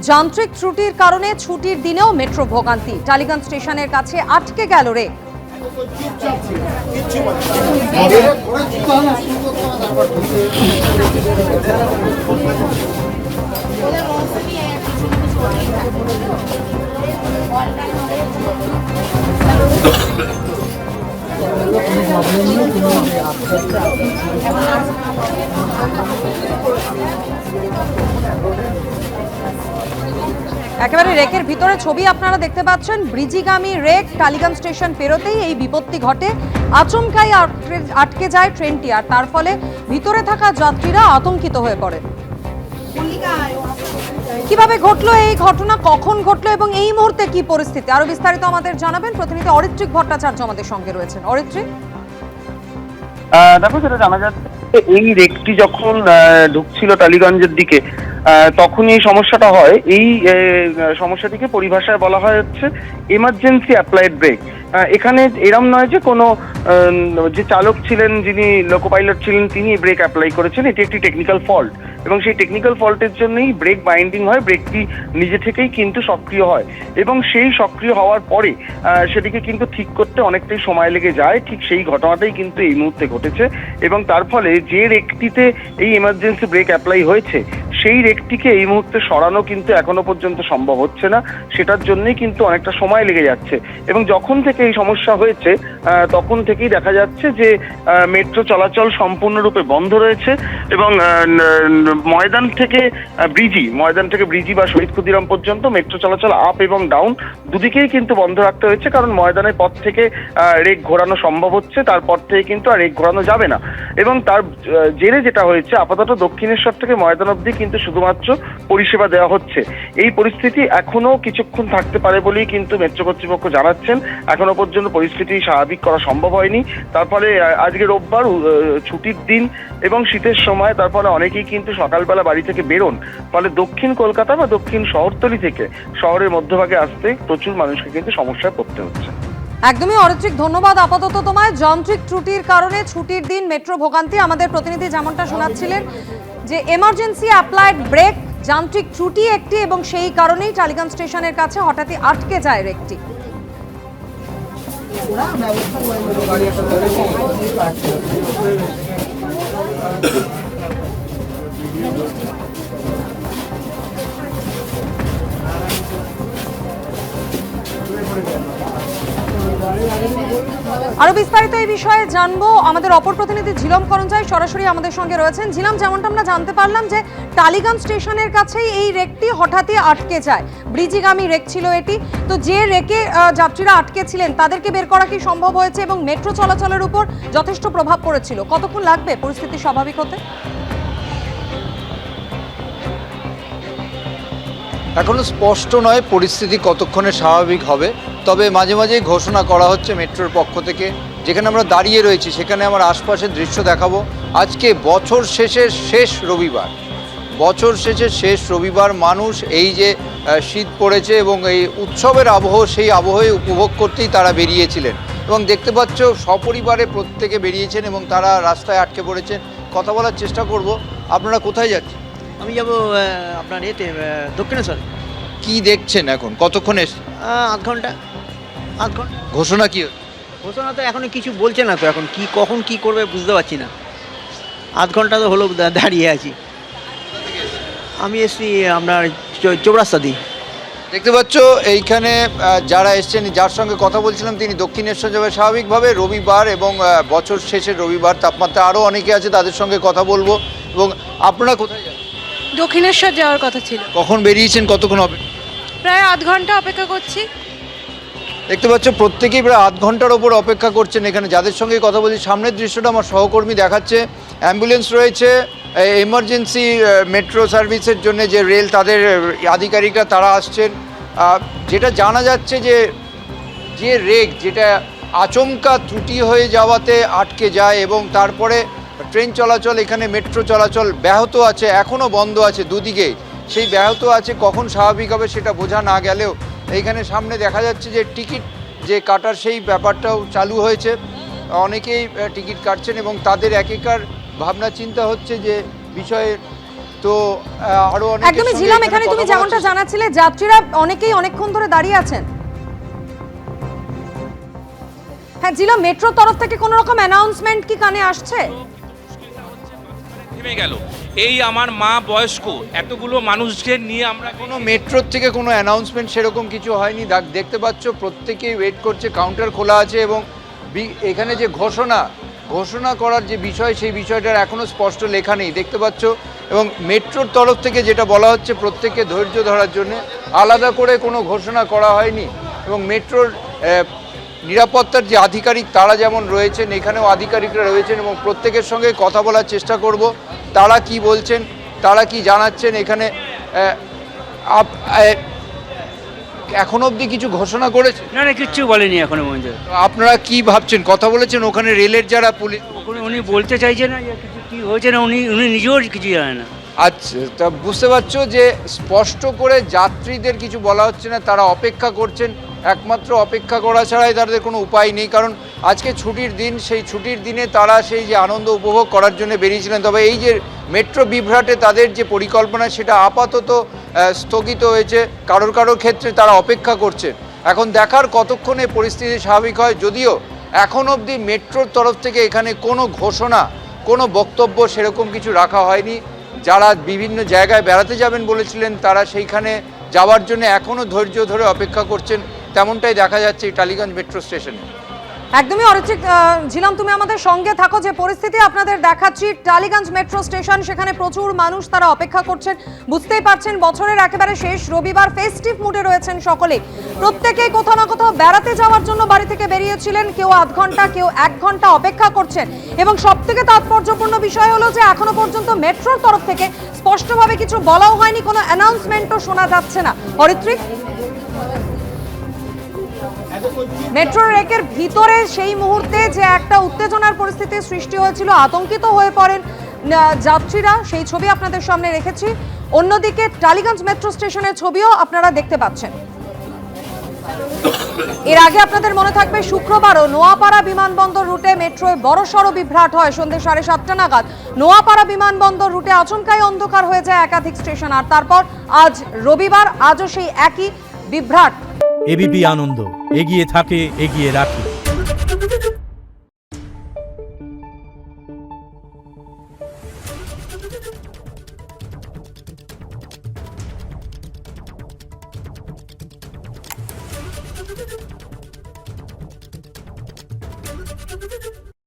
যান্ত্রিক ত্রুটির কারণে ছুটির দিনেও মেট্রো ভোগান্তি। টালিগঞ্জ স্টেশনের কাছে আটকে গেল রেক। একেবারে রেকের ভিতরে ছবি আপনারা দেখতে পাচ্ছেন। ব্রিজিগামী রেক টালিগঞ্জ স্টেশন পেরোতেই এই বিপত্তি ঘটে। আচমকাই আটকে যায় ট্রেনটি, আর তার ফলে ভিতরে থাকা যাত্রীরা আতঙ্কিত হয়ে পড়ে। কিভাবে ঘটলো এই ঘটনা, কখন ঘটলো এবং এই মুহূর্তে কি পরিস্থিতি, আরো বিস্তারিত আমাদের জানাবেন প্রতিনিধি অরিত্রিক ভট্টাচার্য আমাদের সঙ্গে রয়েছেন। অরিত্রিক, দেখো, যেটা জানা যাচ্ছে এই রেকটি যখন ঢুকছিল টালিগঞ্জের দিকে তখন এই সমস্যাটা হয়। এই সমস্যাটিকে পরিভাষায় বলা হয় হচ্ছে এমার্জেন্সি অ্যাপ্লাইড ব্রেক। এখানে এরম নয় যে কোনো যে চালক ছিলেন, যিনি লোকো পাইলট ছিলেন, তিনি ব্রেক অ্যাপ্লাই করেছেন। এটি একটি টেকনিক্যাল ফল্ট এবং সেই টেকনিক্যাল ফল্টের জন্যই ব্রেক বাইন্ডিং হয়। ব্রেকটি নিজে থেকেই কিন্তু সক্রিয় হয় এবং সেই সক্রিয় হওয়ার পরে সেটিকে কিন্তু ঠিক করতে অনেকটাই সময় লেগে যায়। ঠিক সেই ঘটনাটাই কিন্তু এই মুহূর্তে ঘটেছে এবং তার ফলে যে রেকটিতে এই এমার্জেন্সি ব্রেক অ্যাপ্লাই হয়েছে সেই রেকটিকে এই মুহূর্তে সরানো কিন্তু এখনো পর্যন্ত সম্ভব হচ্ছে না। সেটার জন্যই কিন্তু অনেকটা সময় লেগে যাচ্ছে এবং যখন থেকে এই সমস্যা হয়েছে তখন থেকেই দেখা যাচ্ছে যে মেট্রো চলাচল সম্পূর্ণরূপে বন্ধ রয়েছে এবং ময়দান থেকে ব্রিজি বা শহীদ ক্ষুদিরাম পর্যন্ত মেট্রো চলাচল আপ এবং ডাউন দুদিকেই কিন্তু বন্ধ রাখতে হয়েছে, কারণ ময়দানের পথ থেকে রেক ঘোরানো সম্ভব হচ্ছে, তারপর থেকে কিন্তু আর রেক ঘোরানো যাবে না। এবং তার জেরে যেটা হয়েছে, আপাতত দক্ষিণেশ্বর থেকে ময়দান অবধি কিন্তু শুধুমাত্র পরিষেবা দেওয়া হচ্ছে। এই পরিস্থিতি এখনো কিছুক্ষণ থাকতে পারে বলেই কিন্তু মেট্রো কর্তৃপক্ষ জানাচ্ছেন। এখনো পর্যন্ত পরিস্থিতি স্বাভাবিক করা সম্ভব হয়নি। তার ফলে আজকে রোববার, ছুটির দিন এবং শীতের সময়, তার ফলে অনেকেই কিন্তু সকালবেলা বাড়ি থেকে বেরোন। ফলে দক্ষিণ কলকাতা বা দক্ষিণ শহরতলি থেকে শহরের মধ্যভাগে আসতে প্রচুর মানুষকে কিন্তু সমস্যায় পড়তে হচ্ছে। একদমই অরিত্রিক, ধন্যবাদ আপাতত তোমায়। যান্ত্রিক ত্রুটির কারণে ছুটির দিন মেট্রো ভোগান্তি। আমাদের প্রতিনিধি যেমনটা শোনাচ্ছিলেন যে এমার্জেন্সি অ্যাপ্লাইড ব্রেক, যান্ত্রিক ত্রুটি একটি, এবং সেই কারণেই টালিগঞ্জ স্টেশনের কাছে হঠাৎই আটকে যায় রেকটি। আরো বিস্তারিত এই বিষয়ে জানবো। আমাদের অপর প্রতিনিধি ঝিলম করঞ্জাই সরাসরি আমাদের সঙ্গে রয়েছেন। ঝিলম, যেমনটা আমরা জানতে পারলাম যে টালিগঞ্জ স্টেশনের কাছেই এই রেকটি হঠাৎই আটকে যায়। ব্রিজিগামী রেক ছিল এটি, তো যে রেকে যাত্রীরা আটকে ছিলেন তাদেরকে বের করা কি সম্ভব হয়েছে এবং মেট্রো চলাচলের উপর যথেষ্ট প্রভাব পড়েছিল? কতক্ষণ লাগবে পরিস্থিতি স্বাভাবিক হতে? এখনো স্পষ্ট নয় পরিস্থিতি কতক্ষণে স্বাভাবিক হবে, তবে মাঝে মাঝেই ঘোষণা করা হচ্ছে মেট্রোর পক্ষ থেকে। যেখানে আমরা দাঁড়িয়ে রয়েছি সেখানে আমার আশপাশের দৃশ্য দেখাবো। আজকে বছর শেষের শেষ রবিবার, মানুষ এই যে শীত পড়েছে এবং এই উৎসবের আবহ, সেই আবহে উপভোগ করতেই তারা বেরিয়েছিলেন এবং দেখতে পাচ্ছ সপরিবারে প্রত্যেকে বেরিয়েছেন এবং তারা রাস্তায় আটকে পড়েছেন। কথা বলার চেষ্টা করব। আপনারা কোথায় যাচ্ছেন? আমি যাব আপনার এতে দক্ষিণেশ্বর। কি দেখছেন এখন? কতক্ষণ এসছে? আধ ঘন্টা। ঘোষণা কি? ঘোষণা তো এখন কিছু বলছে না, তো এখন কি কখন কি করবে বুঝতে পারছি না। আধ ঘন্টা তো হলো দাঁড়িয়ে আছি। আমি এসছি আপনার চৌরাস্তা দিয়ে। দেখতে পাচ্ছ এইখানে যারা এসছেন, যার সঙ্গে কথা বলছিলাম তিনি দক্ষিণেশ্বর যাবে স্বাভাবিকভাবে। রবিবার এবং বছর শেষের রবিবার, তাপমাত্রা আরও অনেকে আছে, তাদের সঙ্গে কথা বলবো। এবং আপনারা কোথায় যান? দক্ষিণেশ্বর যাওয়ার কথা ছিল। কখন বেরিয়েছেন? কতক্ষণ হবে? প্রায় আধ ঘন্টা অপেক্ষা করছি। দেখতে পাচ্ছ প্রত্যেকেই প্রায় আধ ঘন্টার ওপর অপেক্ষা করছেন। এখানে যাদের সঙ্গে কথা বলছি, সামনের দৃশ্যটা আমার সহকর্মী দেখাচ্ছে। অ্যাম্বুলেন্স রয়েছে, এমার্জেন্সি মেট্রো সার্ভিসের জন্য যে রেল, তাদের আধিকারিকরা তারা আসছেন। যেটা জানা যাচ্ছে যে রেক যেটা আচমকা ত্রুটি হয়ে যাওয়াতে আটকে যায় এবং তারপরে ট্রেন চলাচল, এখানে মেট্রো চলাচল ব্যাহত আছে, এখনও বন্ধ আছে দুদিকেই। সেই ব্যাহত আছে, কখন স্বাভাবিক হবে সেটা বোঝা না গেলেও এইখানে সামনে দেখা যাচ্ছে যে টিকিট যে কাটার সেই ব্যাপারটাও চালু হয়েছে। অনেকেই টিকিট কাটছেন এবং তাদের একেকার ভাবনা চিন্তা হচ্ছে যে বিষয়ে তো আরো অনেক একদমই ঝিলাম, এখানে তুমি যেমনটা জানাচ্ছিলে যাত্রীরা অনেকেই অনেকক্ষণ ধরে দাঁড়িয়ে আছেন। হ্যাঁ ঝিলাম, মেট্রোর তরফ থেকে কোনো রকম অ্যানাউন্সমেন্ট কি কানে আসছে? থেমে গেল। এই আমার মা বয়স্ক, এতগুলো মানুষকে নিয়ে আমরা কোনো মেট্রোর থেকে কোনো অ্যানাউন্সমেন্ট সেরকম কিছু হয়নি। দেখতে পাচ্ছ প্রত্যেকেই ওয়েট করছে, কাউন্টার খোলা আছে এবং এখানে যে ঘোষণা করার যে বিষয়, সেই বিষয়টার এখনও স্পষ্ট লেখা নেই দেখতে পাচ্ছ। এবং মেট্রোর তরফ থেকে যেটা বলা হচ্ছে প্রত্যেককে ধৈর্য ধরার জন্য, আলাদা করে কোনো ঘোষণা করা হয়নি। এবং মেট্রোর নিরাপত্তার যে আধিকারিক তারা যেমন রয়েছেন, এখানেও আধিকারিকরা রয়েছেন এবং প্রত্যেকের সঙ্গে কথা বলার চেষ্টা করব তারা কি বলছেন, তারা কি জানাচ্ছেন। এখানে এখন অবধি কিছু ঘোষণা করেছে? না না, কিচ্ছু বলেনি এখনো পর্যন্ত। আপনারা কি ভাবছেন? কথা বলেছেন ওখানে রেলের যারা পুলিশ? উনি বলতে চাইছে না যে কিছু কি হয়েছে না, উনি নিজেও কিছু জানে না। আচ্ছা, তা বুঝতে পারছো যে স্পষ্ট করে যাত্রীদের কিছু বলা হচ্ছে না, তারা অপেক্ষা করছেন। একমাত্র অপেক্ষা করা ছাড়াই তাদের কোনো উপায় নেই, কারণ আজকে ছুটির দিন। সেই ছুটির দিনে তারা সেই যে আনন্দ উপভোগ করার জন্য বেরিয়েছিলেন, তবে এই যে মেট্রো বিভ্রাটে তাদের যে পরিকল্পনা সেটা আপাতত স্থগিত হয়েছে। কারোর ক্ষেত্রে তারা অপেক্ষা করছে। এখন দেখার কতক্ষণে পরিস্থিতি স্বাভাবিক হয়। যদিও এখন অবধি মেট্রোর তরফ থেকে এখানে কোনো ঘোষণা, কোনো বক্তব্য সেরকম কিছু রাখা হয়নি। যারা বিভিন্ন জায়গায় বেড়াতে যাবেন বলেছিলেন তারা সেইখানে যাওয়ার জন্য এখনও ধৈর্য ধরে অপেক্ষা করছেন, তেমনটাই দেখা যাচ্ছে এই টালিগঞ্জ মেট্রো স্টেশনে। একদমই অরিত্রিক, ঝিলাম তুমি আমাদের সঙ্গে থাকো। যে পরিস্থিতি আপনাদের দেখাচ্ছি টালিগঞ্জ মেট্রো স্টেশন, সেখানে প্রচুর মানুষ তারা অপেক্ষা করছেন। বুঝতেই পারছেন বছরের একেবারে শেষ রবিবার, ফেস্টিভ মুডে রয়েছেন সকলে। প্রত্যেকেই কোথাও না কোথাও বেড়াতে যাওয়ার জন্য বাড়ি থেকে বেরিয়েছিলেন, কেউ আধ ঘন্টা, কেউ 1 ঘন্টা অপেক্ষা করছেন। এবং সবথেকে তাৎপর্যপূর্ণ বিষয় হলো যে এখনো পর্যন্ত মেট্রোর তরফ থেকে স্পষ্টভাবে কিছু বলাও হয়নি, কোনো অ্যানাউন্সমেন্টও শোনা যাচ্ছে না। অরিত্রিক, মেট্রো রেকের ভিতরে সেই মুহূর্তে যে একটা উত্তেজনার পরিস্থিতির সৃষ্টি হয়েছিল, আতঙ্কিত হয়ে পড়েন যাত্রীরা, সেই ছবি আপনাদের সামনে রেখেছি। অন্যদিকে টালিগঞ্জ মেট্রো স্টেশনের ছবিও আপনারা দেখতে পাচ্ছেন। এর আগে আপনাদের মনে থাকবে শুক্রবারও নোয়াপাড়া বিমানবন্দর রুটে মেট্রোয় বড়সড় বিভ্রাট হয়। সন্ধ্যে 7:30 নাগাদ নোয়াপাড়া বিমানবন্দর রুটে আচমকাই অন্ধকার হয়ে যায় একাধিক স্টেশন। আর তারপর আজ রবিবার, আজও সেই একই বিভ্রাট। এবিপি আনন্দ, এগিয়ে থাকে, এগিয়ে রাখে।